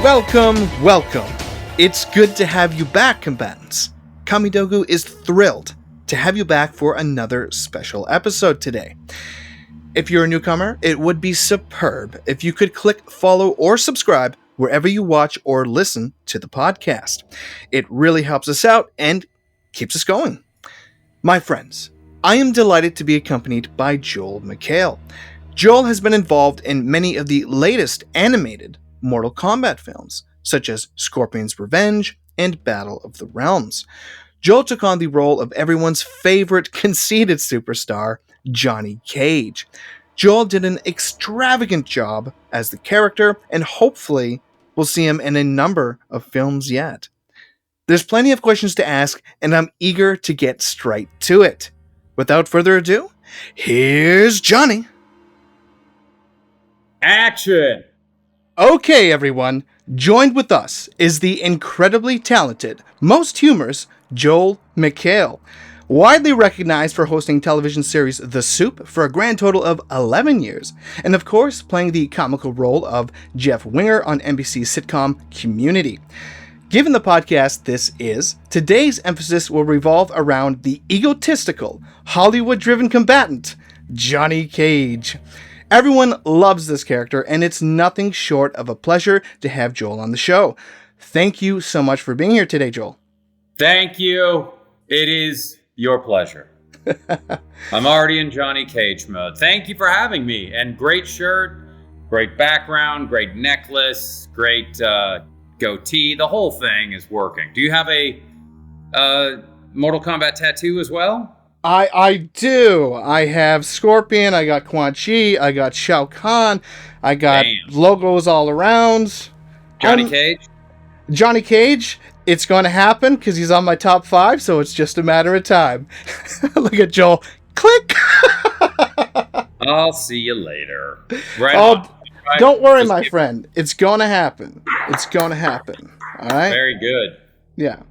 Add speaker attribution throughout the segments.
Speaker 1: Welcome. It's good to have you back, combatants. Kamidogu is thrilled to have you back for another special episode today. If you're a newcomer, it would be superb if you could click follow or subscribe wherever you watch or listen to the podcast. It really helps us out and keeps us going. My friends, I am delighted to be accompanied by Joel McHale. Joel has been involved in many of the latest animated Mortal Kombat films, such as Scorpion's Revenge and Battle of the Realms. Joel took on the role of everyone's favorite conceited superstar, Johnny Cage. Joel did an extravagant job as the character, and hopefully we'll see him in a number of films yet. There's plenty of questions to ask, and I'm eager to get straight to it. Without further ado, here's Johnny.
Speaker 2: Action!
Speaker 1: Okay, everyone, joined with us is the incredibly talented, most humorous Joel McHale. Widely recognized for hosting television series The Soup for a grand total of 11 years, and of course playing the comical role of Jeff Winger on NBC's sitcom Community. Given the podcast this is, today's emphasis will revolve around the egotistical, Hollywood-driven combatant, Johnny Cage. Everyone loves this character, and it's nothing short of a pleasure to have Joel on the show. Thank you so much for being here today, Joel.
Speaker 2: Thank you. It is your pleasure. I'm already in Johnny Cage mode. Thank you for having me. And great shirt, great background, great necklace, great goatee. The whole thing is working. Do you have a Mortal Kombat tattoo as well?
Speaker 1: I do. I have Scorpion, I got Quan Chi, I got Shao Kahn, I got logos all around.
Speaker 2: Johnny Cage?
Speaker 1: Johnny Cage, it's going to happen because he's on my top 5, so it's just a matter of time. Look at Joel. Click!
Speaker 2: I'll see you later. Right
Speaker 1: Don't worry, my friend. It's going to happen. It's going to happen. All right?
Speaker 2: Very good.
Speaker 1: Yeah.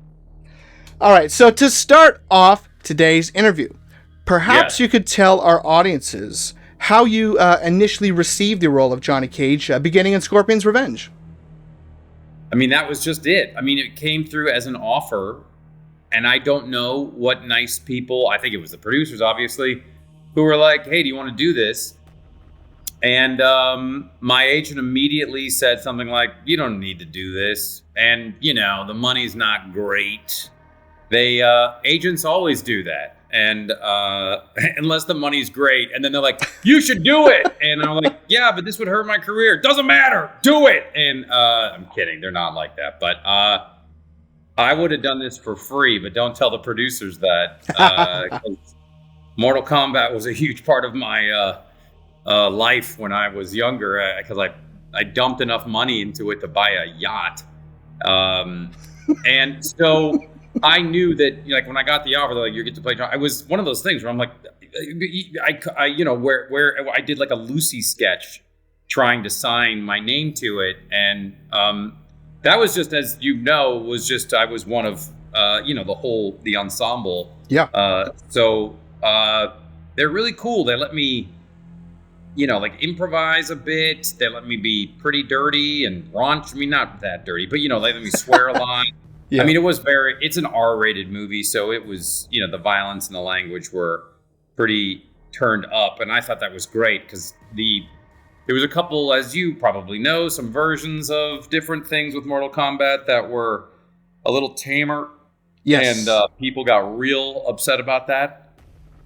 Speaker 1: All right, so to start off today's interview, perhaps you could tell our audiences how you initially received the role of Johnny Cage beginning in Scorpion's Revenge.
Speaker 2: I mean, that was just it. I mean, it came through as an offer, and I don't know what nice people, I think it was the producers, obviously, who were like, hey, do you want to do this? And my agent immediately said something like, you don't need to do this. And, you know, the money's not great. Agents always do that. And unless the money's great, and then they're like, you should do it. And I'm like, yeah, but this would hurt my career. Doesn't matter. Do it. And I'm kidding. They're not like that. But I would have done this for free, but don't tell the producers that. 'Cause Mortal Kombat was a huge part of my life when I was younger, because I dumped enough money into it to buy a yacht. And so I knew that, like, when I got the offer, they're like, you get to play John. I was one of those things where I'm like, I you know, where I did like a Lucy sketch trying to sign my name to it. And that was just, as you know, I was one of, you know, the ensemble.
Speaker 1: Yeah.
Speaker 2: So they're really cool. They let me, you know, like improvise a bit. They let me be pretty dirty and raunch. I mean, not that dirty, but, you know, they let me swear a lot. Yeah. I mean, it's an R-rated movie, so it was, you know, the violence and the language were pretty turned up, and I thought that was great because there was a couple, as you probably know, some versions of different things with Mortal Kombat that were a little tamer.
Speaker 1: Yes.
Speaker 2: And people got real upset about that,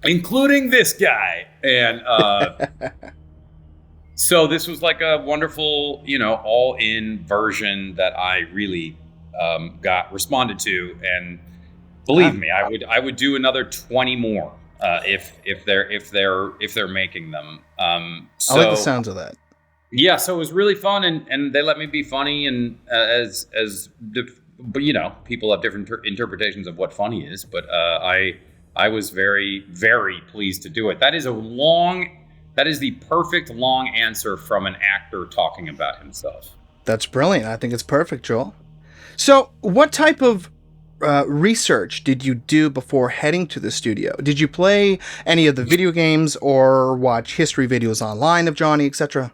Speaker 2: including this guy. And so this was like a wonderful, you know, all-in version that I really got responded to, and believe me, I would do another 20 more if they're making them. So,
Speaker 1: I like the sounds of that.
Speaker 2: Yeah, so it was really fun, and they let me be funny, and but you know, people have different interpretations of what funny is, but I was very, very pleased to do it. That is the perfect long answer from an actor talking about himself.
Speaker 1: That's brilliant. I think it's perfect, Joel. So, what type of research did you do before heading to the studio? Did you play any of the video games or watch history videos online of Johnny, etc.?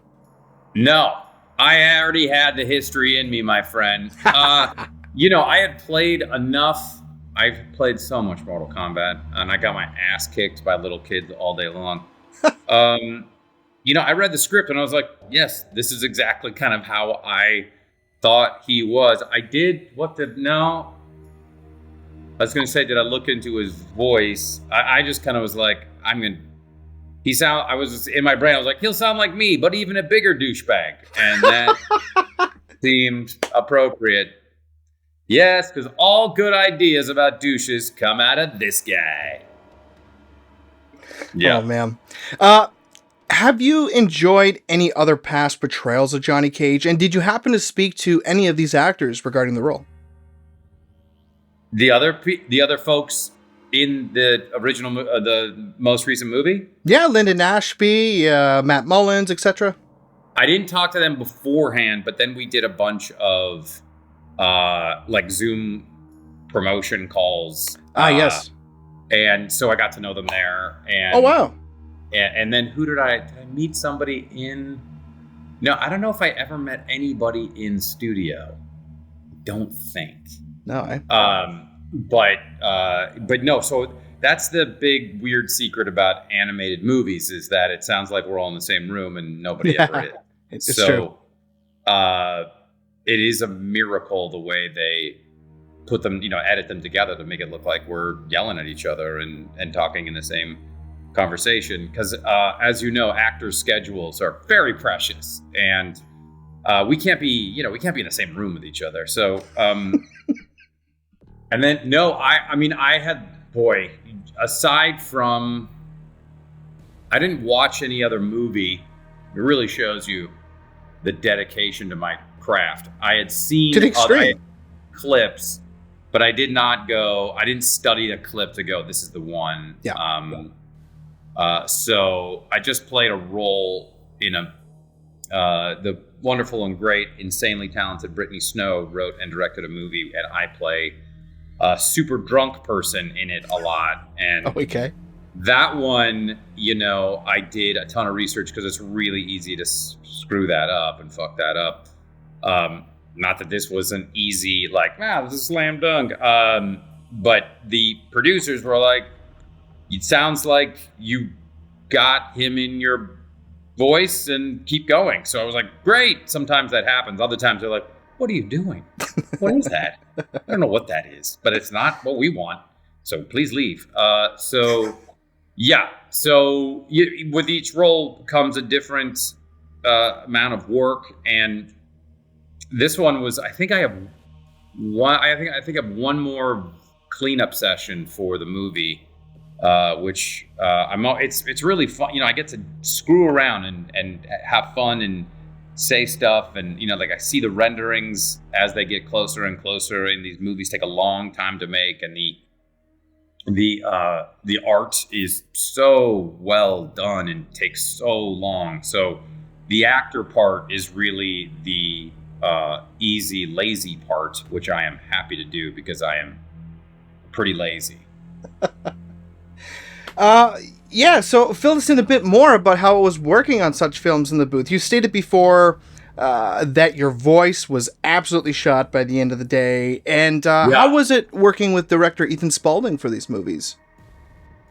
Speaker 2: No, I already had the history in me, my friend. I had played enough. I've played so much Mortal Kombat, and I got my ass kicked by little kids all day long. I read the script and I was like, yes, this is exactly kind of how I thought he was. No. I was going to say, did I look into his voice? I just kind of was like, I was in my brain, I was like, he'll sound like me, but even a bigger douchebag. And that seemed appropriate. Yes, because all good ideas about douches come out of this guy. Yeah.
Speaker 1: Oh, man. Have you enjoyed any other past portrayals of Johnny Cage? And did you happen to speak to any of these actors regarding the role?
Speaker 2: The other folks in the original, the most recent movie?
Speaker 1: Yeah, Lyndon Ashby, Matt Mullins, etc.
Speaker 2: I didn't talk to them beforehand, but then we did a bunch of Zoom promotion calls.
Speaker 1: Yes.
Speaker 2: And so I got to know them there. And
Speaker 1: oh, wow.
Speaker 2: And then did I meet somebody in? No, I don't know if I ever met anybody in studio. Don't think.
Speaker 1: No.
Speaker 2: But no. So that's the big weird secret about animated movies, is that it sounds like we're all in the same room and nobody ever is.
Speaker 1: It's true.
Speaker 2: It is a miracle the way they put them, edit them together to make it look like we're yelling at each other and talking in the same conversation. Because as you know, actors' schedules are very precious, and we can't be in the same room with each other. So, and then aside from, I didn't watch any other movie. It really shows you the dedication to my craft. I had seen
Speaker 1: to the extreme
Speaker 2: clips, but I didn't study a clip to go, this is the one.
Speaker 1: Yeah.
Speaker 2: So I just played a role in the wonderful and great, insanely talented Brittany Snow wrote and directed a movie, and I play a super drunk person in it a lot. And
Speaker 1: okay.
Speaker 2: That one, I did a ton of research because it's really easy to screw that up and fuck that up. Not that this was an easy, this is a slam dunk. But the producers were like, it sounds like you got him in your voice and keep going. So I was like, great. Sometimes that happens. Other times they're like, what are you doing? What is that? I don't know what that is, but it's not what we want. So please leave. Yeah. So with each role comes a different amount of work, and this one was. I think I have one more cleanup session for the movie, which it's really fun. I get to screw around and have fun and say stuff, and I see the renderings as they get closer and closer, and these movies take a long time to make, and the art is so well done and takes so long. So the actor part is really the easy, lazy part, which I am happy to do because I am pretty lazy.
Speaker 1: Yeah, so fill us in a bit more about how it was working on such films in the booth. You stated before that your voice was absolutely shot by the end of the day. And how was it working with director Ethan Spalding for these movies?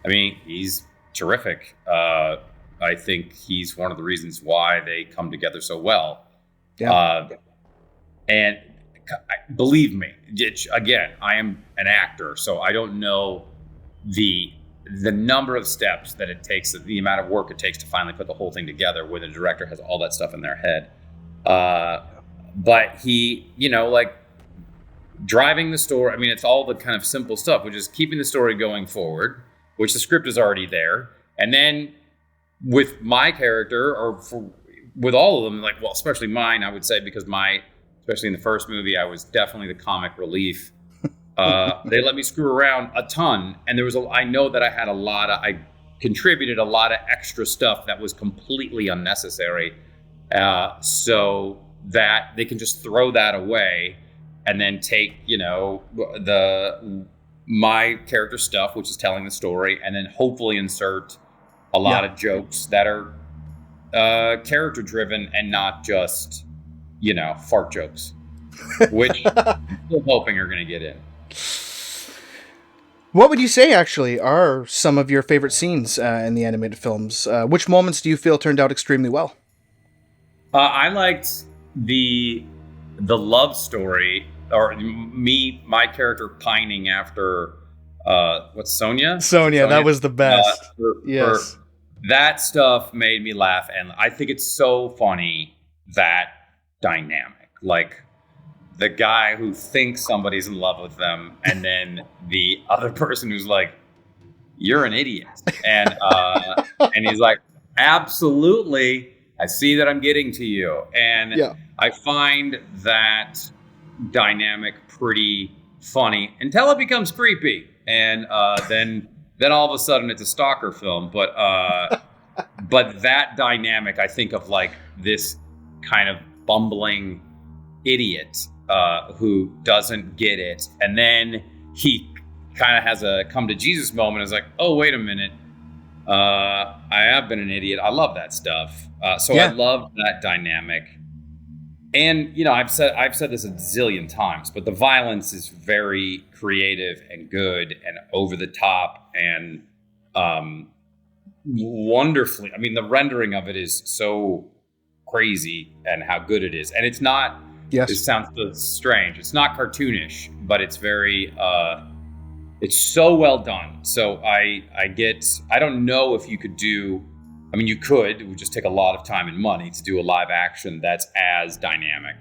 Speaker 2: I mean, he's terrific. I think he's one of the reasons why they come together so well.
Speaker 1: Yeah.
Speaker 2: And believe me, again, I am an actor, so I don't know the number of steps that it takes, the amount of work it takes to finally put the whole thing together where the director has all that stuff in their head. But he, driving the story, I mean, it's all the kind of simple stuff, which is keeping the story going forward, which the script is already there. And then with my character, with all of them, especially mine, I would say, because especially in the first movie, I was definitely the comic relief. They let me screw around a ton, and I know that I contributed a lot of extra stuff that was completely unnecessary, so that they can just throw that away and then take, my character stuff, which is telling the story, and then hopefully insert a lot of jokes that are character driven and not just fart jokes, which I'm still hoping are going to get in.
Speaker 1: What would you say, actually, are some of your favorite scenes in the animated films? Which moments do you feel turned out extremely well?
Speaker 2: I liked the love story, or my character pining after what's Sonia?
Speaker 1: Sonia, that was the best.
Speaker 2: Yes. That stuff made me laugh, and I think it's so funny, that dynamic. Like, the guy who thinks somebody's in love with them, and then the other person who's like, "You're an idiot," and he's like, "Absolutely, I see that I'm getting to you," and I find that dynamic pretty funny until it becomes creepy, and then all of a sudden it's a stalker film. But that dynamic, I think of like this kind of bumbling idiot who doesn't get it, and then he kind of has a come to Jesus moment. Is like, oh, wait a minute, I have been an idiot. I love that stuff. I love that dynamic. And I've said this a zillion times, but the violence is very creative and good and over the top and wonderfully. I mean, the rendering of it is so crazy, and how good it is. And it's not. Yes. It sounds so strange. It's not cartoonish, but it's very. It's so well done. So I don't know if you could do. I mean, you could. It would just take a lot of time and money to do a live action that's as dynamic.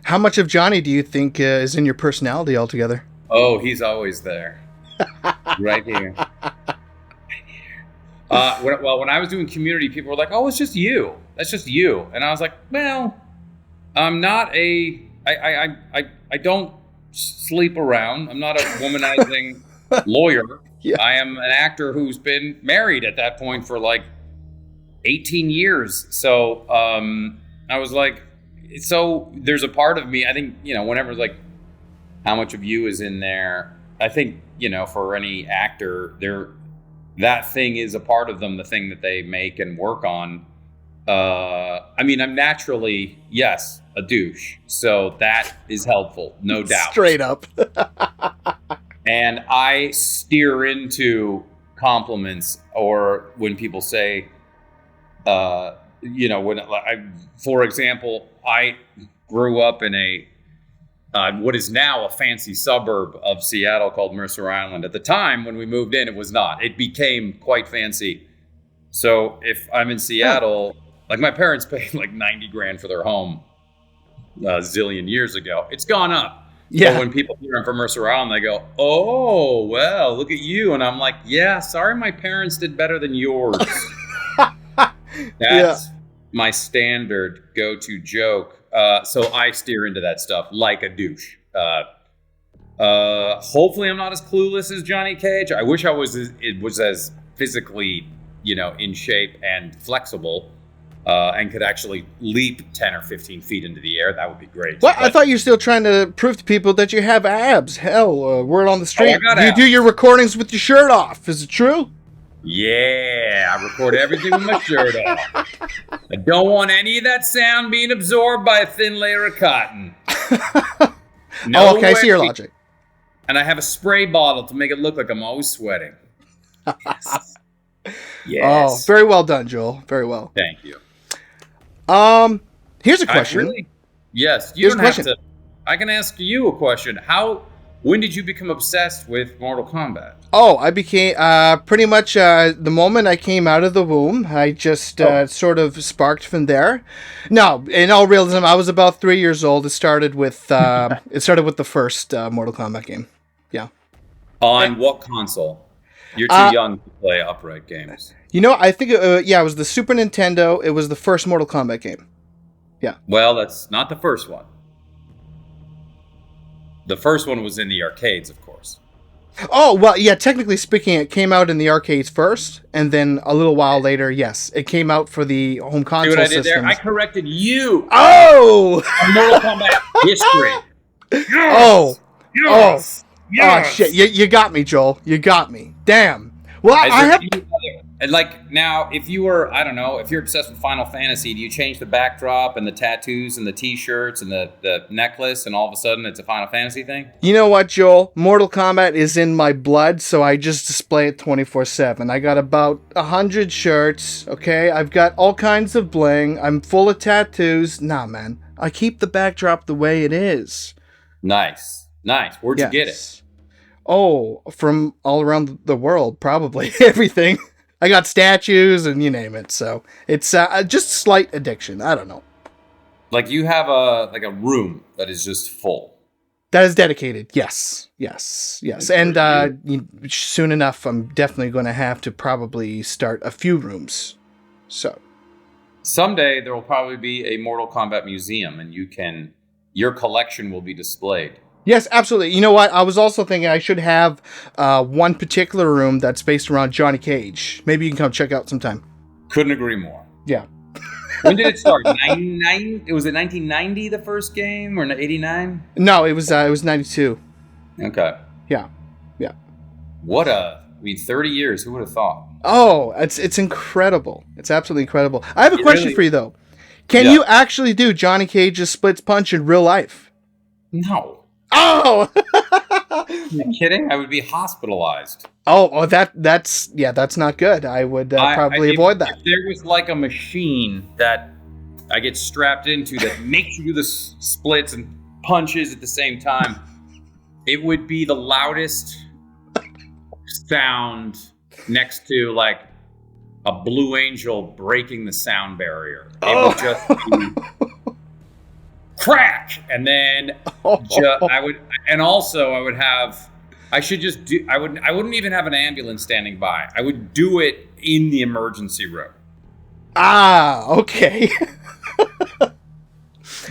Speaker 1: How much of Johnny do you think is in your personality altogether?
Speaker 2: Oh, he's always there. Right here. When I was doing Community, people were like, "Oh, it's just you. That's just you." And I was like, "Well, I'm not I don't sleep around. I'm not a womanizing lawyer. Yeah. I am an actor who's been married at that point for like 18 years. So I was like, so there's a part of me, I think, whenever like how much of you is in there, I think, for any actor, that thing is a part of them, the thing that they make and work on. I mean, I'm naturally, yes, a douche. So that is helpful, no doubt.
Speaker 1: Straight up.
Speaker 2: And I steer into compliments, or when people say, for example, I grew up in what is now a fancy suburb of Seattle called Mercer Island. At the time when we moved in, it was not. It became quite fancy. So if I'm in Seattle, like my parents paid like $90,000 for their home a zillion years ago. It's gone up. Yeah. So when people hear I'm from Mercer Island, they go, "Oh, well, look at you." And I'm like, "Yeah, sorry, my parents did better than yours." That's my standard go-to joke. So I steer into that stuff like a douche. Hopefully I'm not as clueless as Johnny Cage. I wish I was as physically, in shape and flexible. And could actually leap 10 or 15 feet into the air. That would be great.
Speaker 1: Well, I thought you were still trying to prove to people that you have abs. Hell, word on the street. You do your recordings with your shirt off. Is it true?
Speaker 2: Yeah, I record everything with my shirt off. I don't want any of that sound being absorbed by a thin layer of cotton.
Speaker 1: No okay, I see your logic.
Speaker 2: And I have a spray bottle to make it look like I'm always sweating. Yes.
Speaker 1: Oh, very well done, Joel. Very well.
Speaker 2: Thank you.
Speaker 1: Here's a question.
Speaker 2: Yes, you don't have to. I can ask you a question. When did you become obsessed with Mortal Kombat?
Speaker 1: Oh, I became pretty much the moment I came out of the womb. I just sort of sparked from there. No, in all realism, I was about 3 years old. It started with the first Mortal Kombat game. Yeah.
Speaker 2: On what console? You're too young to play upright games.
Speaker 1: I think it was the Super Nintendo. It was the first Mortal Kombat game. Yeah.
Speaker 2: Well, that's not the first one. The first one was in the arcades, of course.
Speaker 1: Oh, well, yeah, technically speaking, it came out in the arcades first, and then a little while later, yes, it came out for the home console systems. See what I did there?
Speaker 2: I corrected you.
Speaker 1: Oh!
Speaker 2: Mortal Kombat history.
Speaker 1: Yes! Oh! Yes! Oh, shit, you got me, Joel. You got me. Damn. Well,
Speaker 2: And like now, if you were, I don't know, if you're obsessed with Final Fantasy, do you change the backdrop and the tattoos and the T-shirts and the necklace, and all of a sudden it's a Final Fantasy thing?
Speaker 1: You know what, Joel? Mortal Kombat is in my blood, so I just display it 24/7. I got about 100 shirts, okay? I've got all kinds of bling. I'm full of tattoos. Nah, man. I keep the backdrop the way it is.
Speaker 2: Nice. Where'd you get it?
Speaker 1: Oh, from all around the world, probably. Everything. I got statues and you name it, so it's just slight addiction. I don't know.
Speaker 2: Like you have a room that is just full.
Speaker 1: That is dedicated. Yes. And soon enough, I'm definitely going to have to probably start a few rooms. So
Speaker 2: someday there will probably be a Mortal Kombat museum, and your collection will be displayed.
Speaker 1: Yes, absolutely. You know what? I was also thinking I should have one particular room that's based around Johnny Cage. Maybe you can come check out sometime.
Speaker 2: Couldn't agree more.
Speaker 1: Yeah.
Speaker 2: When did it start? 99? It was in 1990, the first game, or 89?
Speaker 1: No, it was 92.
Speaker 2: Okay.
Speaker 1: Yeah.
Speaker 2: What 30 years. Who would have thought?
Speaker 1: Oh, it's incredible. It's absolutely incredible. I have a question for you though. Can you actually do Johnny Cage's splits punch in real life?
Speaker 2: No.
Speaker 1: Oh!
Speaker 2: Are you kidding? I would be hospitalized.
Speaker 1: Oh, that's not good. I would probably avoid that.
Speaker 2: If there was like a machine that I get strapped into that makes you do the splits and punches at the same time, it would be the loudest sound next to like a Blue Angel breaking the sound barrier. It would just be crack, and then I wouldn't even have an ambulance standing by. I would do it in the emergency room.
Speaker 1: Ah, okay.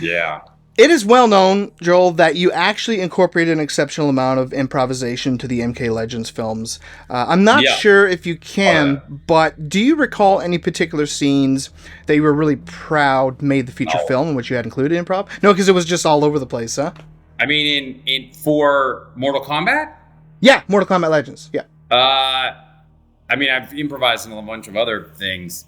Speaker 2: Yeah.
Speaker 1: It is well known, Joel, that you actually incorporated an exceptional amount of improvisation to the MK Legends films. I'm not sure if you can, but do you recall any particular scenes that you were really proud made the feature film in which you had included improv? No, because it was just all over the place, huh?
Speaker 2: I mean, for Mortal Kombat?
Speaker 1: Yeah, Mortal Kombat Legends, yeah.
Speaker 2: I mean, I've improvised in a bunch of other things.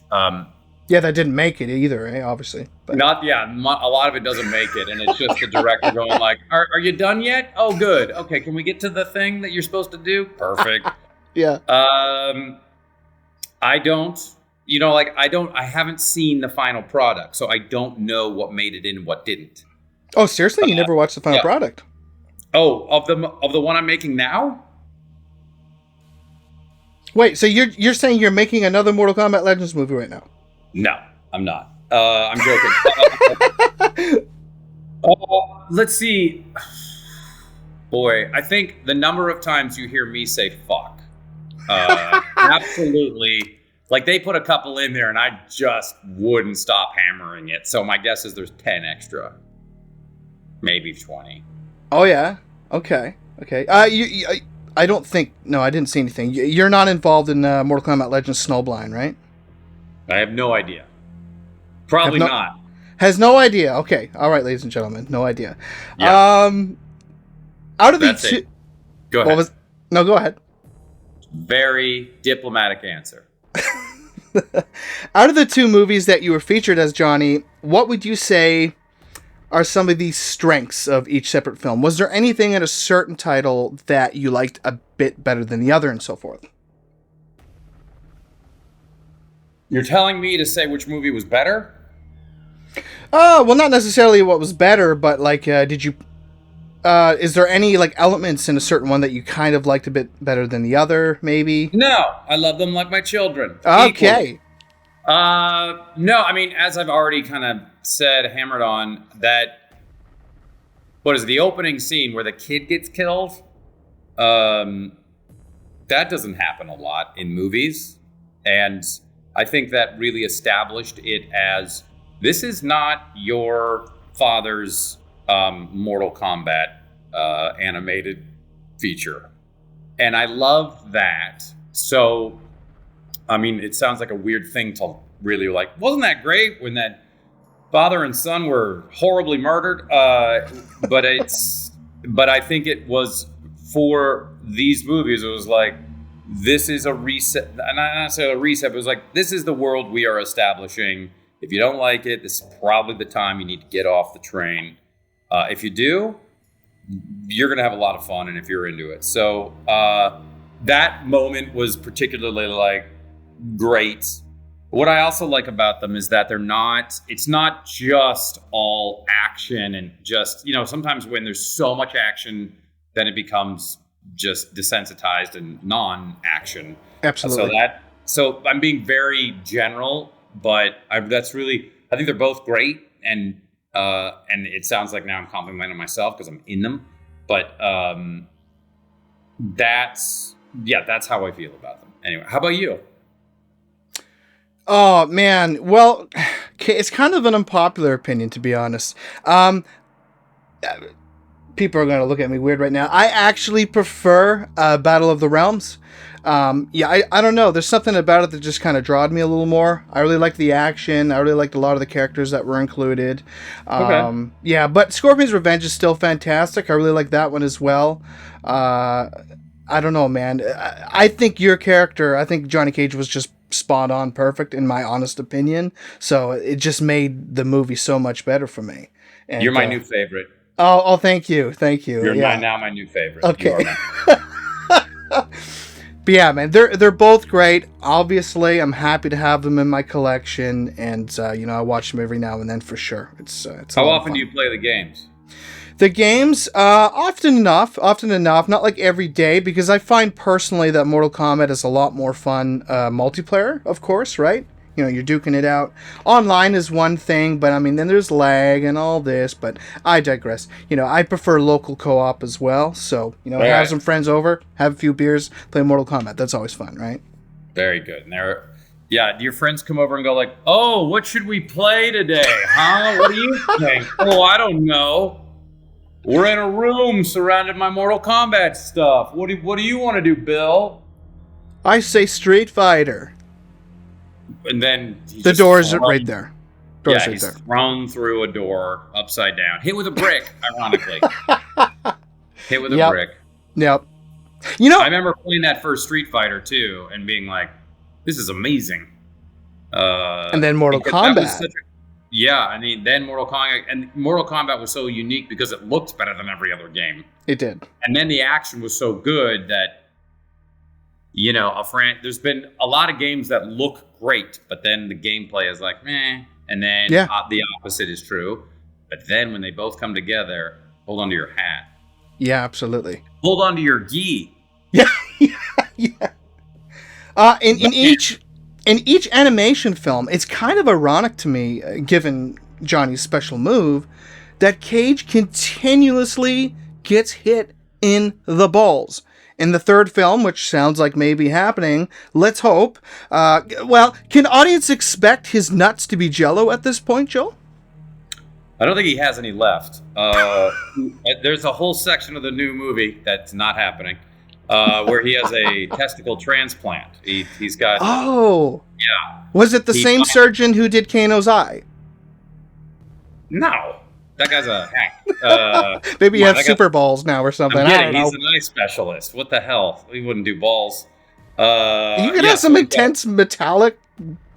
Speaker 1: Yeah, that didn't make it either, obviously. But.
Speaker 2: A lot of it doesn't make it, and it's just the director going like, are you done yet? Oh, good. Okay, can we get to the thing that you're supposed to do? Perfect.
Speaker 1: Yeah.
Speaker 2: I haven't seen the final product, so I don't know what made it in and what didn't.
Speaker 1: Oh, seriously? You never watched the final product?
Speaker 2: Oh, of the one I'm making now?
Speaker 1: Wait, so you're saying you're making another Mortal Kombat Legends movie right now?
Speaker 2: No, I'm not. I'm joking. Let's see. Boy, I think the number of times you hear me say fuck. Absolutely. Like they put a couple in there and I just wouldn't stop hammering it. So my guess is there's 10 extra. Maybe 20.
Speaker 1: Oh, yeah. Okay. I don't think... No, I didn't see anything. You're not involved in Mortal Kombat Legends Snowblind, right?
Speaker 2: I have no idea. Probably not.
Speaker 1: Has no idea. Okay. All right, ladies and gentlemen. No idea.
Speaker 2: Yeah.
Speaker 1: Out of the two...
Speaker 2: Go ahead.
Speaker 1: No, go ahead.
Speaker 2: Very diplomatic answer.
Speaker 1: Out of the two movies that you were featured as Johnny, what would you say are some of the strengths of each separate film? Was there anything in a certain title that you liked a bit better than the other and so forth?
Speaker 2: You're telling me to say which movie was better?
Speaker 1: Well, not necessarily what was better, but like, did you... is there any like elements in a certain one that you kind of liked a bit better than the other, maybe?
Speaker 2: No, I love them like my children.
Speaker 1: Okay.
Speaker 2: No, I mean, as I've already kind of said, hammered on, that... What is it, the opening scene where the kid gets killed? That doesn't happen a lot in movies. And... I think that really established it as, this is not your father's Mortal Kombat animated feature. And I love that. So, I mean, it sounds like a weird thing to really like, wasn't that great when that father and son were horribly murdered? But I think it was, for these movies, it was like, this is a reset, not necessarily a reset, but it was like, this is the world we are establishing. If you don't like it, this is probably the time you need to get off the train. If you do, you're going to have a lot of fun, and if you're into it. So that moment was particularly like great. What I also like about them is that it's not just all action and just, sometimes when there's so much action, then it becomes just desensitized and non-action.
Speaker 1: Absolutely.
Speaker 2: So I'm being very general, but I think they're both great, and it sounds like now I'm complimenting myself because I'm in them, but that's how I feel about them. Anyway, how about you?
Speaker 1: Oh man, well, it's kind of an unpopular opinion, to be honest. People are going to look at me weird right now. I actually prefer Battle of the Realms. I don't know. There's something about it that just kind of drawed me a little more. I really liked the action. I really liked a lot of the characters that were included.
Speaker 2: Okay.
Speaker 1: Yeah, but Scorpion's Revenge is still fantastic. I really like that one as well. I don't know, man. I think Johnny Cage was just spot on perfect, in my honest opinion. So it just made the movie so much better for me. And,
Speaker 2: you're my new favorite.
Speaker 1: Oh, thank you.
Speaker 2: You're now my new favorite.
Speaker 1: Okay. But yeah, man, they're both great. Obviously, I'm happy to have them in my collection, and I watch them every now and then for sure. It's
Speaker 2: how often do you play the games?
Speaker 1: The games, often enough, not like every day, because I find personally that Mortal Kombat is a lot more fun multiplayer, of course, right? You're duking it out. Online is one thing, but I mean, then there's lag and all this, but I digress. I prefer local co-op as well, so, have some friends over, have a few beers, play Mortal Kombat. That's always fun, right?
Speaker 2: Very good. And do your friends come over and go like, oh, what should we play today, huh? What do you think? Oh, I don't know. We're in a room surrounded by Mortal Kombat stuff. What do you want to do, Bill?
Speaker 1: I say Street Fighter.
Speaker 2: And then
Speaker 1: the doors are right there.
Speaker 2: He's thrown through a door upside down, hit with a brick. Ironically, hit with a brick.
Speaker 1: Yep.
Speaker 2: I remember playing that first Street Fighter too, and being like, "This is amazing."
Speaker 1: And then Mortal Kombat.
Speaker 2: Then Mortal Kombat, and Mortal Kombat was so unique because it looked better than every other game.
Speaker 1: It did.
Speaker 2: And then the action was so good that, there's been a lot of games that look great, but then the gameplay is like, meh. And then the opposite is true. But then when they both come together, hold on to your hat.
Speaker 1: Yeah, absolutely.
Speaker 2: Hold on to your gi.
Speaker 1: Yeah. In each animation film, it's kind of ironic to me, given Johnny's special move, that Cage continuously gets hit in the balls. In the third film, which sounds like maybe happening, let's hope. Can audience expect his nuts to be jello at this point, Joe?
Speaker 2: I don't think he has any left. There's a whole section of the new movie that's not happening, where he has a testicle transplant. He's got...
Speaker 1: Oh!
Speaker 2: Yeah.
Speaker 1: Was it the same surgeon who did Kano's eye?
Speaker 2: No. That guy's a hack.
Speaker 1: Maybe he has super balls now or something. I don't know.
Speaker 2: He's an eye specialist. What the hell? He wouldn't do balls.
Speaker 1: You could have some intense metallic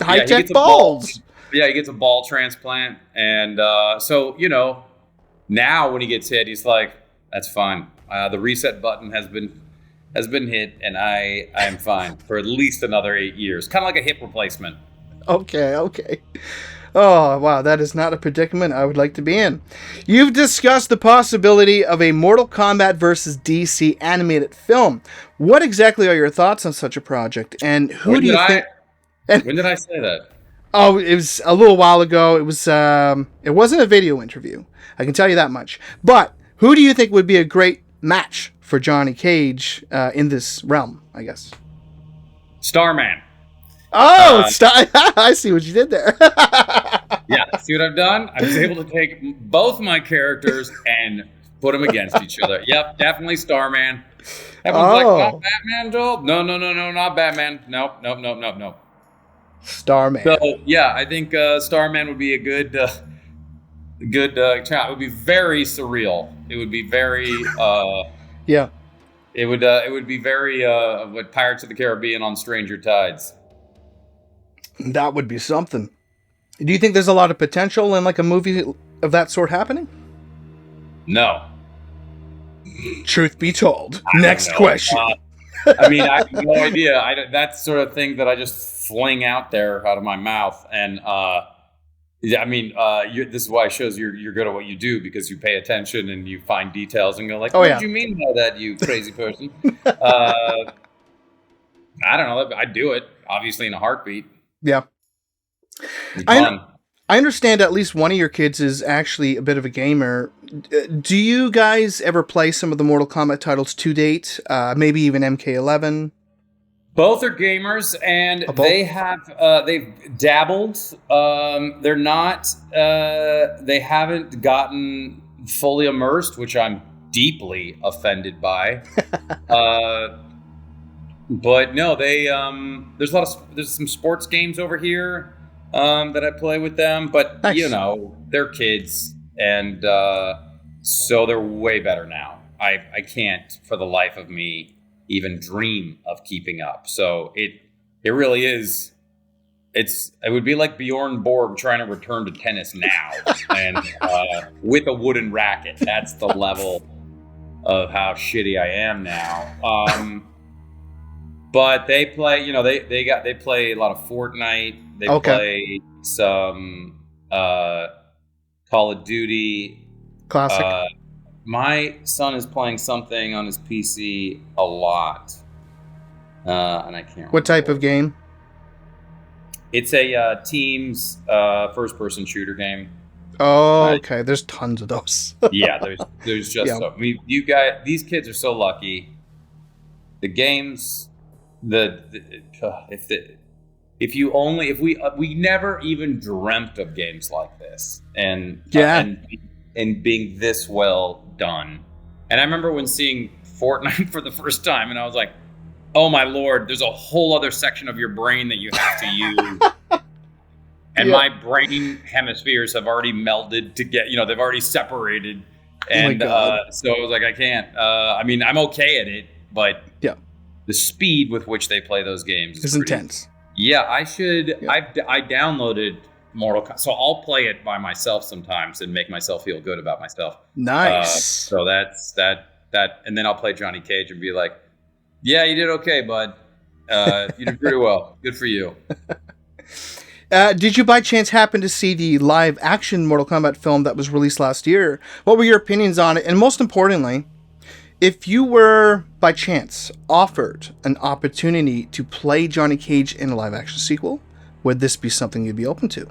Speaker 1: high-tech balls.
Speaker 2: He gets a ball transplant. And now when he gets hit, he's like, that's fine. The reset button has been hit, and I am fine for at least another 8 years. Kind of like a hip replacement.
Speaker 1: Okay. Oh, wow, that is not a predicament I would like to be in. You've discussed the possibility of a Mortal Kombat vs. DC animated film. What exactly are your thoughts on such a project? And who do you think...
Speaker 2: When did I say that?
Speaker 1: Oh, it was a little while ago. It was. It wasn't a video interview. I can tell you that much. But who do you think would be a great match for Johnny Cage in this realm, I guess?
Speaker 2: Starman.
Speaker 1: Oh, I see what you did there.
Speaker 2: Yeah, see what I've done? I was able to take both my characters and put them against each other. Yep, definitely Starman. Everyone's like, not Batman, Joel? No, not Batman. Nope.
Speaker 1: Starman.
Speaker 2: So, yeah, I think Starman would be a good chat. It would be very surreal. It would be very...
Speaker 1: yeah.
Speaker 2: It would be very what Pirates of the Caribbean on Stranger Tides.
Speaker 1: That would be something. Do you think there's a lot of potential in like a movie of that sort happening?
Speaker 2: No.
Speaker 1: Truth be told.
Speaker 2: I don't
Speaker 1: Next
Speaker 2: know.
Speaker 1: question.
Speaker 2: I mean, I have no idea. That's sort of thing that I just fling out there out of my mouth. And this is why it shows you're good at what you do, because you pay attention and you find details and go like, what did you mean by that, you crazy person? I don't know. I'd do it, obviously, in a heartbeat.
Speaker 1: Yeah. I understand at least one of your kids is actually a bit of a gamer. Do you guys ever play some of the Mortal Kombat titles to date? Maybe even MK11?
Speaker 2: Both are gamers, and they've dabbled. They're not. They haven't gotten fully immersed, which I'm deeply offended by. But no, there's some sports games over here that I play with them, but
Speaker 1: nice.
Speaker 2: They're kids, and so they're way better now. I can't for the life of me even dream of keeping up. So it really is. It would be like Bjorn Borg trying to return to tennis now, and with a wooden racket. That's the level of how shitty I am now. But they play, they play a lot of Fortnite. They play some Call of Duty.
Speaker 1: Classic.
Speaker 2: My son is playing something on his PC a lot, and I can't remember.
Speaker 1: What type of game?
Speaker 2: It's a Teams first-person shooter game.
Speaker 1: Oh, okay. There's tons of those.
Speaker 2: Yeah, there's just so. I mean, these kids are so lucky. The games. If we never even dreamt of games like this, and being this well done. And I remember when seeing Fortnite for the first time, and I was like, oh my Lord, there's a whole other section of your brain that you have to use. And my brain hemispheres have already melded to get, they've already separated. And so I was like, I can't. I'm okay at it, but the speed with which they play those games is
Speaker 1: intense.
Speaker 2: Yeah, I should. Yeah. I downloaded Mortal Kombat, so I'll play it by myself sometimes and make myself feel good about myself.
Speaker 1: Nice.
Speaker 2: So that's that, and then I'll play Johnny Cage and be like, "Yeah, you did okay, bud. You did pretty well. Good for you."
Speaker 1: Did you by chance happen to see the live action Mortal Kombat film that was released last year? What were your opinions on it? And most importantly, if you were by chance offered an opportunity to play Johnny Cage in a live action sequel, would this be something you'd be open to?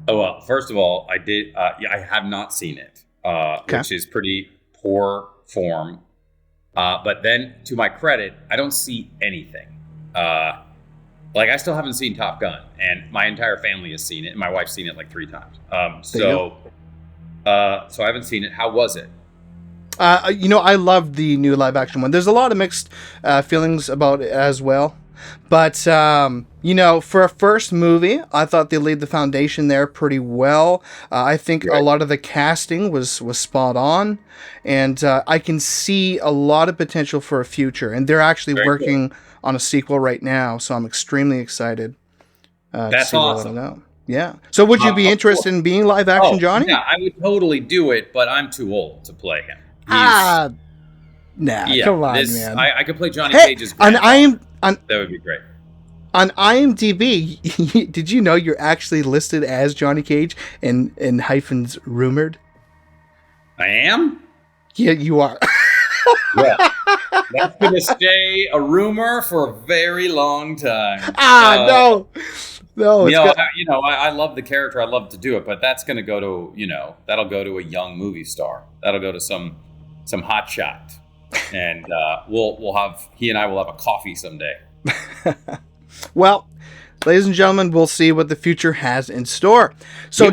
Speaker 2: Oh, well, first of all, I did. I have not seen it, which is pretty poor form. But then, to my credit, I don't see anything. I still haven't seen Top Gun, and my entire family has seen it, and my wife's seen it like 3 times. So I haven't seen it. How was it?
Speaker 1: I loved the new live action one. There's a lot of mixed feelings about it as well. But, for a first movie, I thought they laid the foundation there pretty well. I think a lot of the casting was spot on. And I can see a lot of potential for a future. And they're actually working on a sequel right now. So I'm extremely excited to see
Speaker 2: awesome.
Speaker 1: what I know. Yeah. So would you be interested in being live action Johnny?
Speaker 2: Yeah, I would totally do it, but I'm too old to play him.
Speaker 1: Come on, man.
Speaker 2: I could play Johnny Cage's
Speaker 1: grandpa. That
Speaker 2: would be great.
Speaker 1: On IMDb, did you know you're actually listed as Johnny Cage in hyphens rumored?
Speaker 2: I am?
Speaker 1: Yeah, you are.
Speaker 2: Yeah. That's going to stay a rumor for a very long time.
Speaker 1: No.
Speaker 2: I love the character. I love to do it, but that's going to go to, that'll go to a young movie star. That'll go to some hot shot. And he and I will have a coffee someday.
Speaker 1: Well, ladies and gentlemen, we'll see what the future has in store. So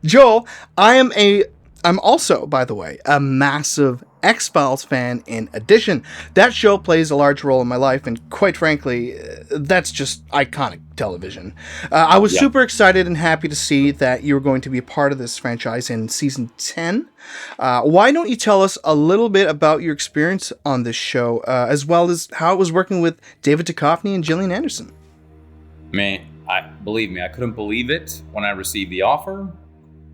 Speaker 1: Joel, I'm also, by the way, a massive X-Files fan in addition. That show plays a large role in my life, and quite frankly, that's just iconic television. I was super excited and happy to see that you were going to be a part of this franchise in season 10. Why don't you tell us a little bit about your experience on this show, as well as how it was working with David Duchovny and Gillian Anderson?
Speaker 2: Man, believe me, I couldn't believe it when I received the offer.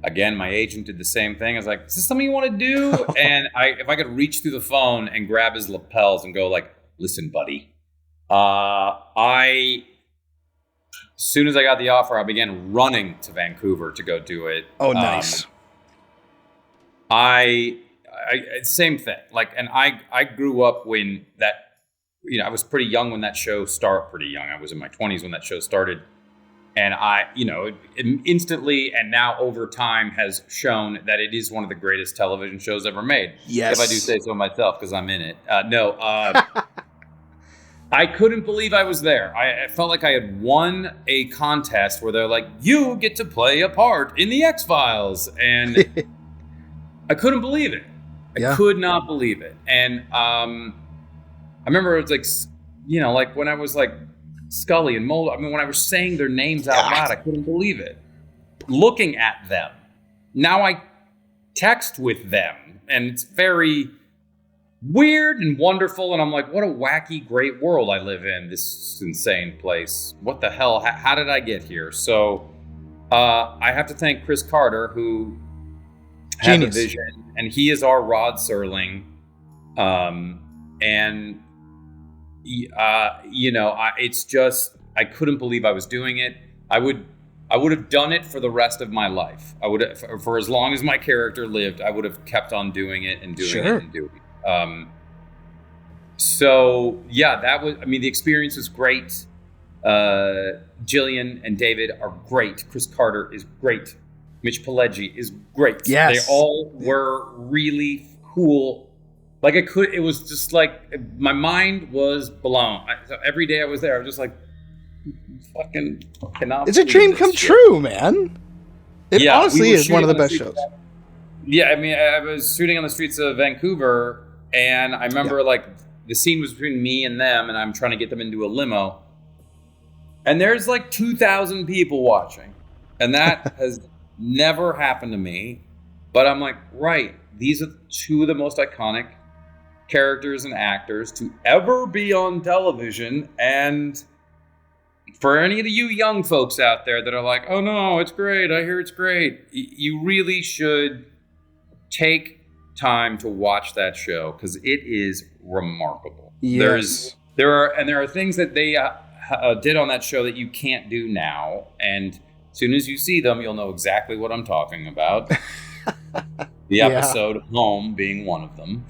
Speaker 2: Again, my agent did the same thing. I was like, is this something you want to do? And if I could reach through the phone and grab his lapels and go like, listen, buddy, as soon as I got the offer, I began running to Vancouver to go do it.
Speaker 1: Oh, nice.
Speaker 2: Same thing. Like, and I grew up when that, I was pretty young when that show started. Pretty young. I was in my 20s when that show started. And instantly and now over time has shown that it is one of the greatest television shows ever made.
Speaker 1: Yes.
Speaker 2: If I do say so myself, because I'm in it. I couldn't believe I was there. I felt like I had won a contest where they're like, you get to play a part in the X-Files. And I couldn't believe it. I could not believe it. And I remember it was like, like when I was like, Scully and Mulder, when I was saying their names out loud, I couldn't believe it. Looking at them. Now I text with them, and it's very weird and wonderful, and I'm like, what a wacky, great world I live in, this insane place. What the hell? How did I get here? So I have to thank Chris Carter, who had the vision, and he is our Rod Serling. It's just, I couldn't believe I was doing it. I would have done it for the rest of my life. I would have, for as long as my character lived, I would have kept on doing it and doing it and doing it. That was, the experience was great. Gillian and David are great. Chris Carter is great. Mitch Pileggi is great.
Speaker 1: Yes.
Speaker 2: They all were really cool. Like it was just like, my mind was blown. So every day I was there, I was just like, fucking cannot.
Speaker 1: It's a dream come true, man. It honestly is one of the best shows.
Speaker 2: I was shooting on the streets of Vancouver, and I remember like the scene was between me and them, and I'm trying to get them into a limo. And there's like 2,000 people watching. And that has never happened to me. But I'm like, right, these are two of the most iconic characters and actors to ever be on television. And for any of you young folks out there that are like, oh no, it's great, I hear it's great, you really should take time to watch that show, because it is remarkable.
Speaker 1: Yes.
Speaker 2: There are things that they did on that show that you can't do now, and as soon as you see them, you'll know exactly what I'm talking about. The episode Home being one of them.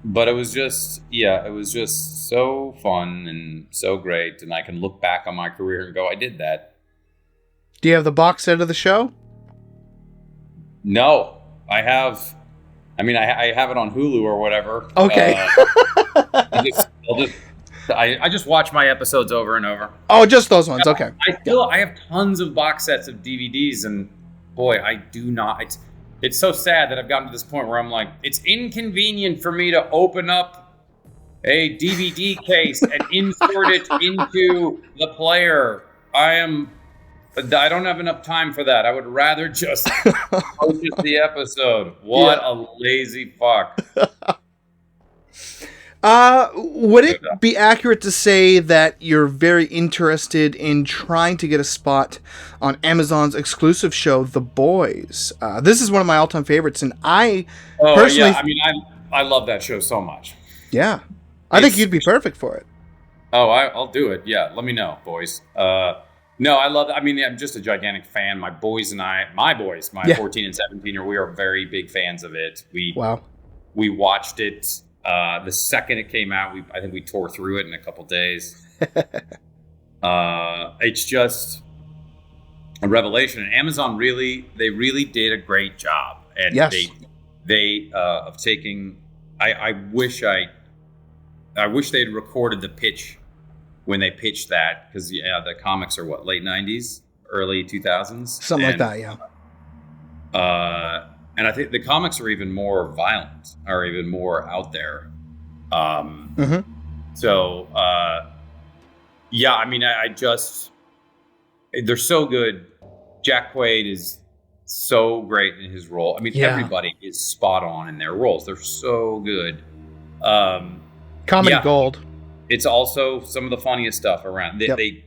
Speaker 2: But it was just so fun and so great, and I can look back on my career and go, I did that.
Speaker 1: Do you have the box set of the show?
Speaker 2: No, I have. I have it on Hulu or whatever.
Speaker 1: Okay.
Speaker 2: I just watch my episodes over and over.
Speaker 1: Oh, just those ones. Okay.
Speaker 2: I have tons of box sets of DVDs, and boy, I do not. It's so sad that I've gotten to this point where I'm like, it's inconvenient for me to open up a DVD case and insert it into the player. I don't have enough time for that. I would rather just purchase the episode. What a lazy fuck.
Speaker 1: Would it be accurate to say that you're very interested in trying to get a spot on Amazon's exclusive show, The Boys? This is one of my all-time favorites, and I personally...
Speaker 2: I love that show so much.
Speaker 1: Yeah. I think you'd be perfect for it.
Speaker 2: Oh, I'll do it. Yeah, let me know, boys. No, I love it. I'm just a gigantic fan. My boys, my 14 and 17, we are very big fans of it. We watched it the second it came out. I think we tore through it in a couple days. It's just a revelation. And Amazon really did a great job. And they of taking. I wish they'd recorded the pitch when they pitched that, because the comics are late 90s, early 2000s,
Speaker 1: something like that. Yeah.
Speaker 2: And I think the comics are even more violent, are even more out there. So, yeah, I mean, I just, they're so good. Jack Quaid is so great in his role. I mean, everybody is spot on in their roles. They're so good.
Speaker 1: Comedy gold.
Speaker 2: It's also some of the funniest stuff around. It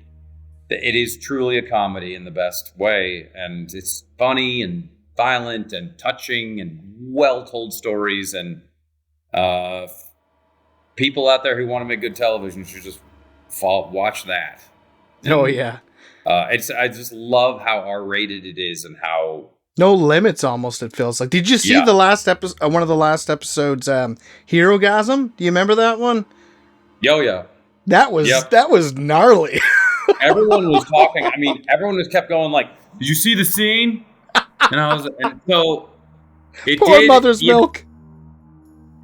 Speaker 2: is truly a comedy in the best way, and it's funny and violent and touching and well-told stories, and people out there who want to make good television should just watch that. And, I just love how R-rated it is and how
Speaker 1: no limits almost it feels like. Did you see the last episode? One of the last episodes, Herogasm? Do you remember that one?
Speaker 2: Yeah.
Speaker 1: That was gnarly.
Speaker 2: Everyone was talking. I mean, everyone just kept going like, "Did you see the scene?" And so it
Speaker 1: Poor mother's milk.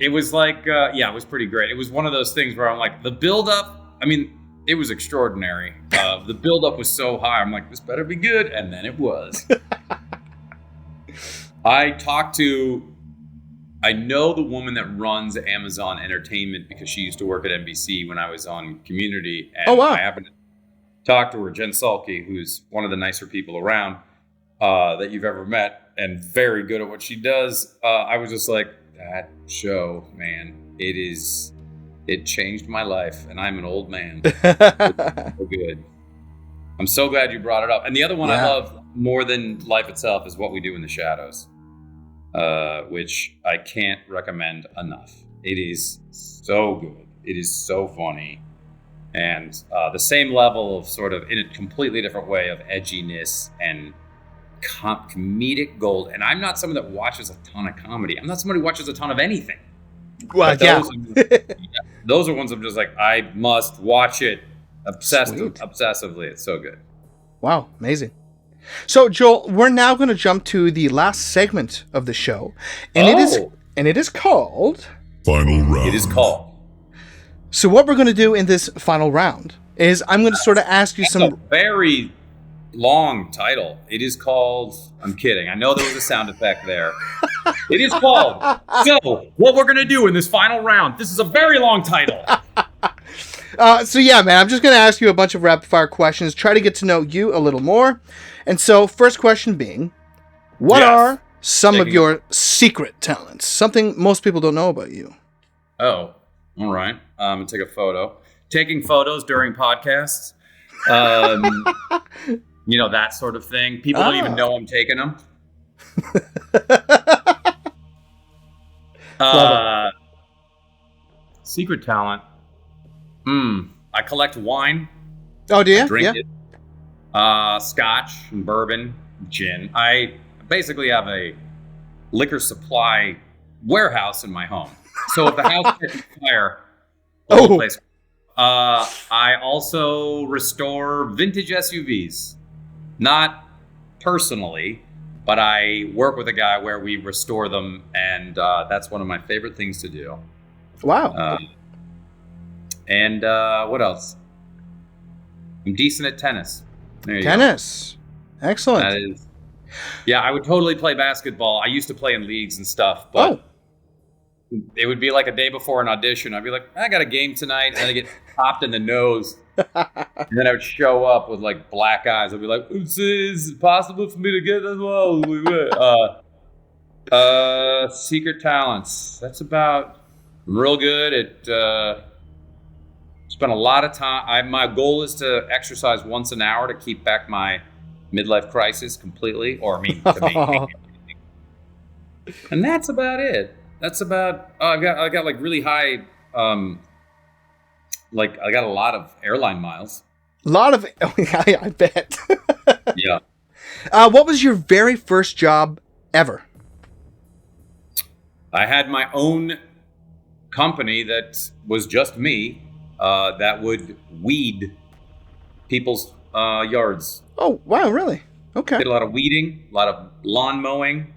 Speaker 2: It was like, it was pretty great. It was one of those things where I'm like, the build-up, I mean, it was extraordinary. The build-up was so high. I'm like, this better be good. And then it was. I know the woman that runs Amazon Entertainment because she used to work at NBC when I was on Community. And I happened to talk to her, Jen Salke, who's one of the nicer people around that you've ever met and very good at what she does. I was just like, that show, man, it changed my life, and I'm an old man. It's so good. I'm so glad you brought it up. And the other one I love more than life itself is What We Do in the Shadows, which I can't recommend enough. It is so good. It is so funny. And the same level of sort of, in a completely different way, of edginess and comedic gold. And I'm not someone that watches a ton of comedy. I'm not somebody who watches a ton of anything.
Speaker 1: Well,
Speaker 2: those are ones I'm just like, I must watch it obsessively. It's so good.
Speaker 1: Wow, amazing. So, Joel, we're now going to jump to the last segment of the show, and it is called
Speaker 3: Final Round.
Speaker 2: It is called.
Speaker 1: So, what we're going to do in this final round is I'm going to sort of ask you some
Speaker 2: very long title. It is called, I'm kidding. I know there was a sound effect there. It is called, so what we're going to do in this final round. This is a very long title.
Speaker 1: So yeah, man, I'm just going to ask you a bunch of rapid fire questions, try to get to know you a little more. And so first question being, what are some of your secret talents? Something most people don't know about you.
Speaker 2: Oh, all right. I'm going to take a photo. Taking photos during podcasts. You know, that sort of thing. People don't even know I'm taking them. Secret talent. I collect wine.
Speaker 1: Oh, do you?
Speaker 2: I drink it. Scotch and bourbon, gin. I basically have a liquor supply warehouse in my home. So if the house catches fire, the whole place. I also restore vintage SUVs. Not personally, but I work with a guy where we restore them, and that's one of my favorite things to do.
Speaker 1: Wow.
Speaker 2: And what else? I'm decent at tennis. There you
Speaker 1: tennis. Go. Excellent.
Speaker 2: That is. Yeah, I would totally play basketball. I used to play in leagues and stuff, but it would be like a day before an audition. I'd be like, I got a game tonight, and I get popped in the nose. And then I would show up with like black eyes. I'd be like, is it possible for me to get as well? Secret talents. That's about, I'm real good at, spend a lot of time. My goal is to exercise once an hour to keep back my midlife crisis completely, or to me. And that's about it. That's about, I got like really high, like I got a lot of airline miles.
Speaker 1: A lot of, I bet.
Speaker 2: Yeah.
Speaker 1: What was your very first job ever?
Speaker 2: I had my own company that was just me, that would weed people's yards.
Speaker 1: Oh, wow, really? Okay.
Speaker 2: Did a lot of weeding, a lot of lawn mowing.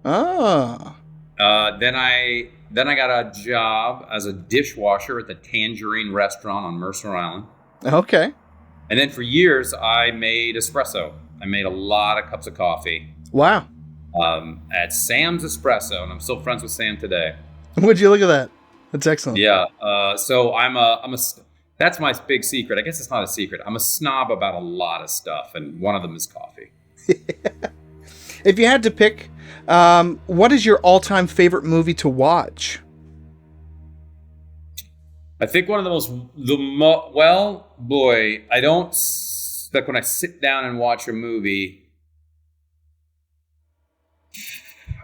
Speaker 1: Oh.
Speaker 2: Then I got a job as a dishwasher at the Tangerine Restaurant on Mercer Island.
Speaker 1: Okay.
Speaker 2: And then for years, I made espresso. I made a lot of cups of coffee.
Speaker 1: Wow.
Speaker 2: at Sam's Espresso, and I'm still friends with Sam today.
Speaker 1: Would you look at that? That's excellent.
Speaker 2: Yeah. So that's my big secret. I guess it's not a secret. I'm a snob about a lot of stuff, and one of them is coffee.
Speaker 1: If you had to pick, what is your all-time favorite movie to watch?
Speaker 2: I think one of well, boy, I don't, like when I sit down and watch a movie,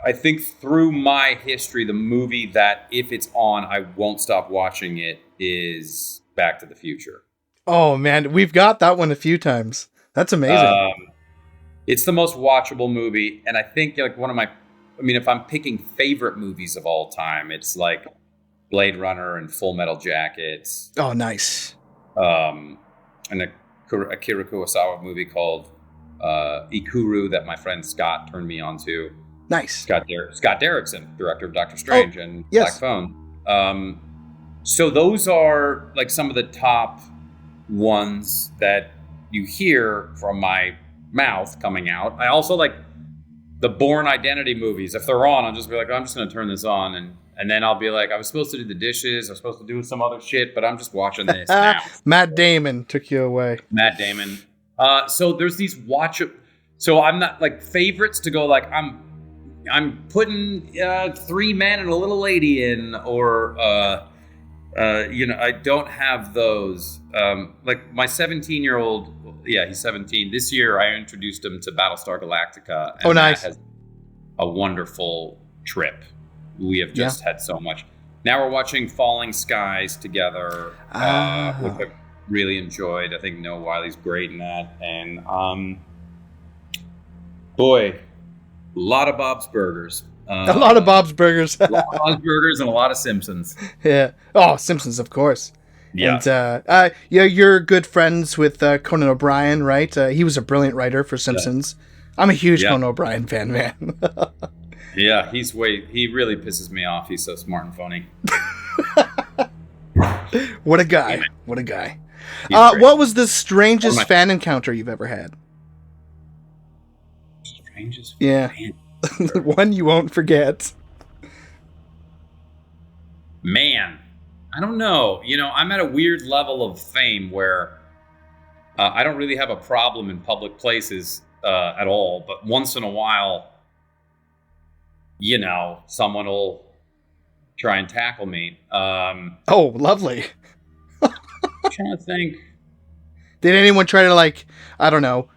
Speaker 2: I think through my history, the movie that if it's on, I won't stop watching it is Back to the Future.
Speaker 1: Oh man, we've got that one a few times. That's amazing.
Speaker 2: It's the most watchable movie, and I think like if I'm picking favorite movies of all time, it's like Blade Runner and Full Metal Jacket.
Speaker 1: Oh, nice.
Speaker 2: And a Akira Kurosawa movie called Ikuru that my friend Scott turned me on to.
Speaker 1: Nice.
Speaker 2: Scott Derrickson, director of Doctor Strange and
Speaker 1: yes.
Speaker 2: Black Phone. So those are like some of the top ones that you hear from my mouth coming out. I also like the Bourne Identity movies. If they're on, I'll just be like, I'm just going to turn this on. And then I'll be like, I was supposed to do the dishes. I was supposed to do some other shit, but I'm just watching this now.
Speaker 1: Matt Damon took you away.
Speaker 2: Matt Damon. So there's these So I'm not like favorites to go like, I'm putting 3 men and a little lady in, or I don't have those. Like my 17-year-old, he's 17. This year I introduced him to Battlestar Galactica. And
Speaker 1: nice.
Speaker 2: That has a wonderful trip. We have just had so much. Now we're watching Falling Skies together, which I've really enjoyed. I think Noah Wiley's great in that. And boy, a lot of Bob's Burgers.
Speaker 1: A lot of Bob's Burgers.
Speaker 2: A lot of Bob's Burgers and a lot of Simpsons.
Speaker 1: Yeah. Oh, Simpsons, of course.
Speaker 2: Yeah.
Speaker 1: And you're good friends with Conan O'Brien, right? He was a brilliant writer for Simpsons. Yeah. I'm a huge Conan O'Brien fan, man.
Speaker 2: Yeah, he really pisses me off. He's so smart and funny.
Speaker 1: What a guy. Yeah, what a guy. What was the strangest fan encounter you've ever had?
Speaker 2: Strangest
Speaker 1: fan encounter? One you won't forget.
Speaker 2: Man, I don't know. I'm at a weird level of fame where I don't really have a problem in public places at all. But once in a while, someone will try and tackle me.
Speaker 1: Oh, lovely.
Speaker 2: I'm trying to think.
Speaker 1: Did anyone try to, like, I don't know,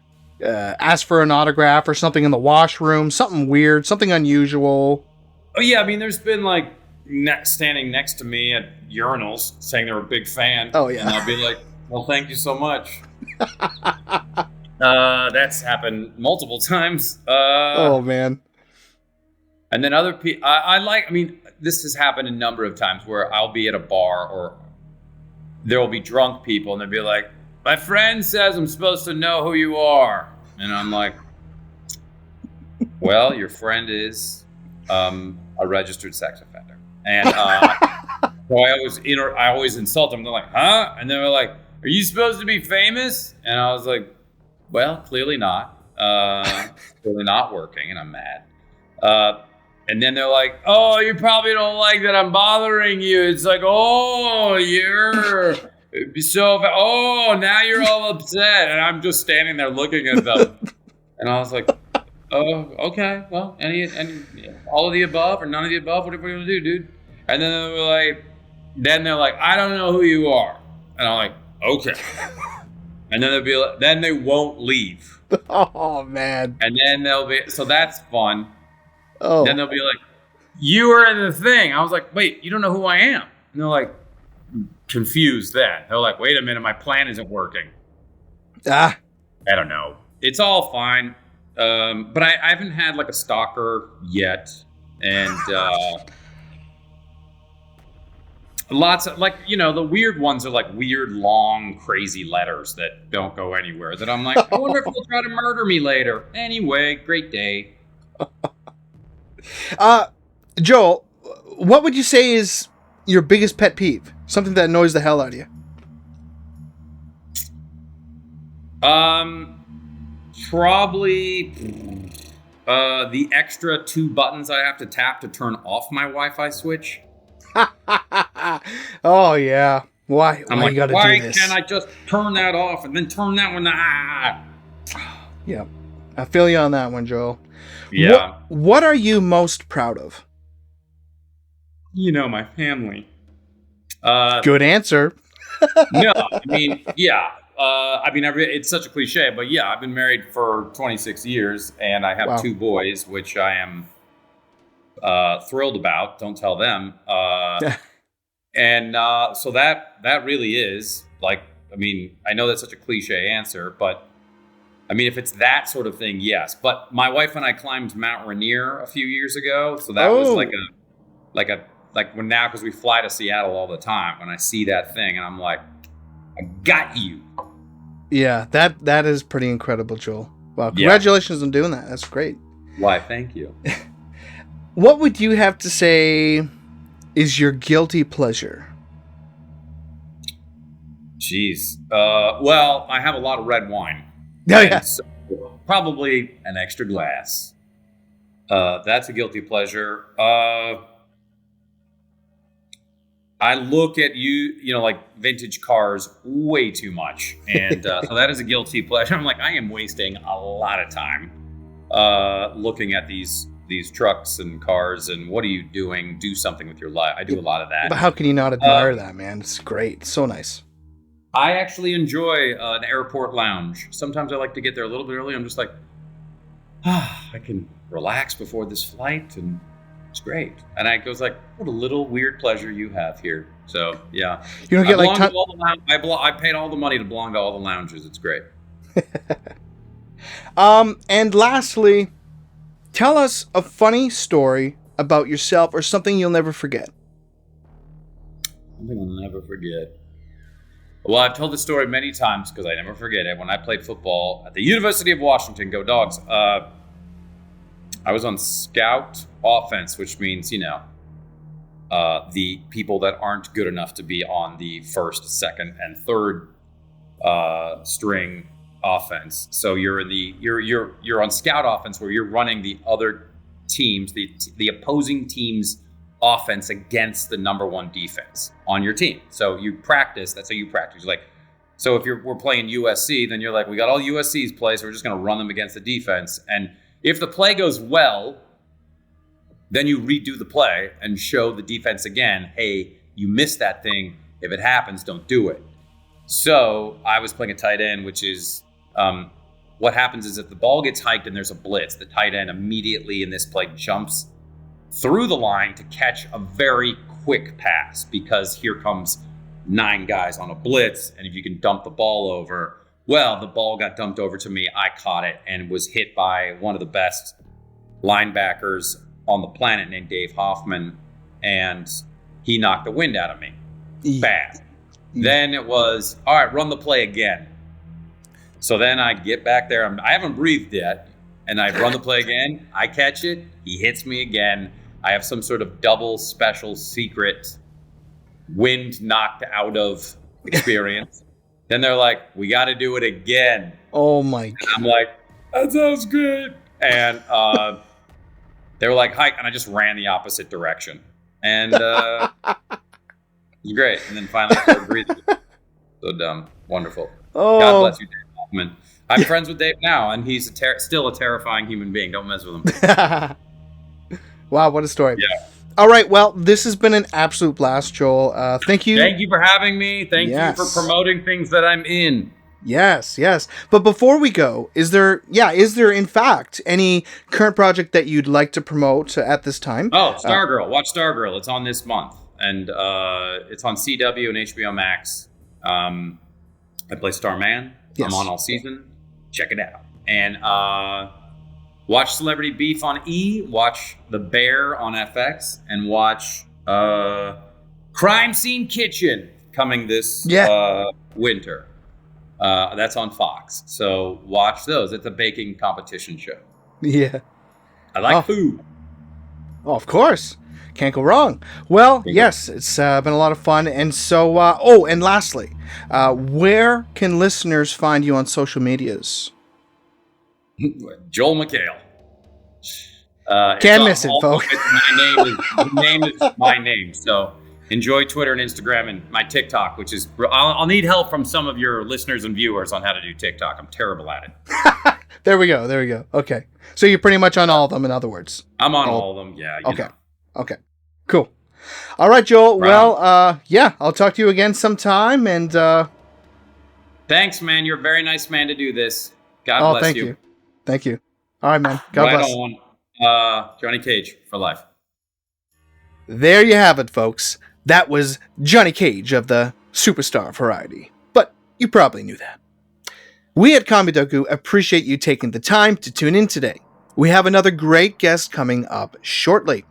Speaker 1: ask for an autograph or something in the washroom? Something weird, something unusual?
Speaker 2: Oh, yeah. I mean, there's been, like, standing next to me at urinals saying they're a big fan.
Speaker 1: Oh, yeah.
Speaker 2: And I'll be like, well, thank you so much. That's happened multiple times.
Speaker 1: Oh, man.
Speaker 2: And then other people, this has happened a number of times where I'll be at a bar or there will be drunk people and they'll be like, my friend says I'm supposed to know who you are. And I'm like, well, your friend is a registered sex offender. And so I always insult them. They're like, huh? And they're like, are you supposed to be famous? And I was like, well, clearly not. Clearly not working, and I'm mad. And then they're like, oh, you probably don't like that I'm bothering you. It's like, oh, now you're all upset. And I'm just standing there looking at them. And I was like, oh, okay. Well, any all of the above or none of the above? What are we going to do, dude? And then they're like, I don't know who you are. And I'm like, okay. And then then they won't leave.
Speaker 1: Oh, man.
Speaker 2: And then so that's fun.
Speaker 1: Oh.
Speaker 2: Then they'll be like, you were in the thing. I was like, wait, you don't know who I am. And they're like, confused then. They're like, wait a minute, my plan isn't working. I don't know. It's all fine. But I haven't had like a stalker yet. And lots of the weird ones are like weird, long, crazy letters that don't go anywhere that I'm like, I wonder if they'll try to murder me later. Anyway, great day.
Speaker 1: Joel, what would you say is your biggest pet peeve? Something that annoys the hell out of you?
Speaker 2: Probably The extra 2 buttons I have to tap to turn off my Wi-Fi switch.
Speaker 1: Oh yeah. Why
Speaker 2: I'm like,
Speaker 1: you gotta
Speaker 2: why
Speaker 1: do this?
Speaker 2: can't I just turn that off and then turn that one?
Speaker 1: Yeah. I feel you on that one, Joel.
Speaker 2: Yeah.
Speaker 1: What are you most proud of?
Speaker 2: My family.
Speaker 1: Good answer.
Speaker 2: No, I mean, yeah. It's such a cliche, but yeah, I've been married for 26 years, and I have
Speaker 1: Wow.
Speaker 2: 2 boys, which I am thrilled about. Don't tell them. And so that really is like, I know that's such a cliche answer, but I mean, if it's that sort of thing, yes. But my wife and I climbed Mount Rainier a few years ago, so that was like when now, because we fly to Seattle all the time. When I see that thing, and I'm like, I got you.
Speaker 1: Yeah, that is pretty incredible, Joel. Wow, congratulations on doing that. That's great.
Speaker 2: Why, thank you.
Speaker 1: What would you have to say is your guilty pleasure?
Speaker 2: Jeez. Well, I have a lot of red wine.
Speaker 1: Oh, yeah.
Speaker 2: So probably an extra glass. That's a guilty pleasure. I look at like vintage cars way too much. And so that is a guilty pleasure. I'm like, I am wasting a lot of time looking at these trucks and cars, and what are you doing? Do something with your life. I do a lot of that.
Speaker 1: But how can you not admire that, man? It's great. It's so nice.
Speaker 2: I actually enjoy an airport lounge. Sometimes I like to get there a little bit early. I'm just like, I can relax before this flight, and it's great. And I goes like, what a little weird pleasure you have here. So yeah,
Speaker 1: you don't get like
Speaker 2: I paid all the money to belong to all the lounges. It's great.
Speaker 1: And lastly, tell us a funny story about yourself or something you'll never forget.
Speaker 2: Something I'll never forget. Well, I've told the story many times because I never forget it. When I played football at the University of Washington, go Dogs, I was on scout offense, which means, the people that aren't good enough to be on the first, second, and third string offense. So you're on scout offense where you're running the other teams, the opposing team's offense against the number 1 defense on your team. So you practice. That's how you practice. Like, so if we're playing USC, then you're like, we got all USC's plays, so we're just going to run them against the defense. And if the play goes well, then you redo the play and show the defense again, hey, you missed that thing. If it happens, don't do it. So I was playing a tight end, which is what happens is if the ball gets hiked and there's a blitz, the tight end immediately in this play jumps through the line to catch a very quick pass, because here comes 9 guys on a blitz, and if you can dump the ball over, well, the ball got dumped over to me. I caught it and was hit by one of the best linebackers on the planet named Dave Hoffman, and he knocked the wind out of me. Bad. Then it was, all right, run the play again. So then I get back there. I haven't breathed yet, and I run the play again. I catch it. He hits me again. I have some sort of double special secret wind knocked out of experience. Then they're like, we got to do it again.
Speaker 1: Oh my God.
Speaker 2: I'm like, that sounds good. And they were like, hike. And I just ran the opposite direction. And it was great. And then finally I started breathing. So dumb. Wonderful.
Speaker 1: Oh.
Speaker 2: God bless you, Dave Hoffman. I'm friends with Dave now, and he's still a terrifying human being. Don't mess with him.
Speaker 1: Wow, what a story.
Speaker 2: Yeah.
Speaker 1: All right, well, this has been an absolute blast, Joel. Thank you.
Speaker 2: Thank you for having me. Thank you for promoting things that I'm in.
Speaker 1: Yes. But before we go, is there in fact any current project that you'd like to promote at this time?
Speaker 2: Oh, Stargirl. Watch Stargirl. It's on this month. And it's on CW and HBO Max. I play Starman. Yes. I'm on all season. Check it out. And watch Celebrity Beef on E. Watch The Bear on FX. And watch Crime Scene Kitchen coming this winter. That's on Fox. So watch those. It's a baking competition show.
Speaker 1: Yeah.
Speaker 2: I like food.
Speaker 1: Oh, of course. Can't go wrong. Well, yes, it's been a lot of fun. And so, and lastly, where can listeners find you on social medias?
Speaker 2: Joel McHale.
Speaker 1: Can't miss it, folks.
Speaker 2: My name is my name. So enjoy Twitter and Instagram and my TikTok, which is I'll need help from some of your listeners and viewers on how to do TikTok. I'm terrible at it.
Speaker 1: There we go. Okay. So you're pretty much on all of them, in other words.
Speaker 2: I'm on all of them. Yeah.
Speaker 1: Okay. Okay. Cool. All right, Joel. Right. Well, yeah, I'll talk to you again sometime. And
Speaker 2: thanks, man. You're a very nice man to do this. God bless you.
Speaker 1: Thank you. All right, man. God bless.
Speaker 2: On. Johnny Cage for life.
Speaker 1: There you have it, folks. That was Johnny Cage of the Superstar variety. But you probably knew that. We at Kamidoku appreciate you taking the time to tune in today. We have another great guest coming up shortly.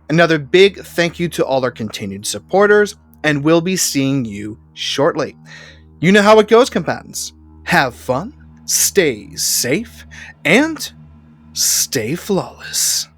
Speaker 1: Another big thank you to all our continued supporters, and we'll be seeing you shortly. You know how it goes, combatants. Have fun, stay safe, and stay flawless.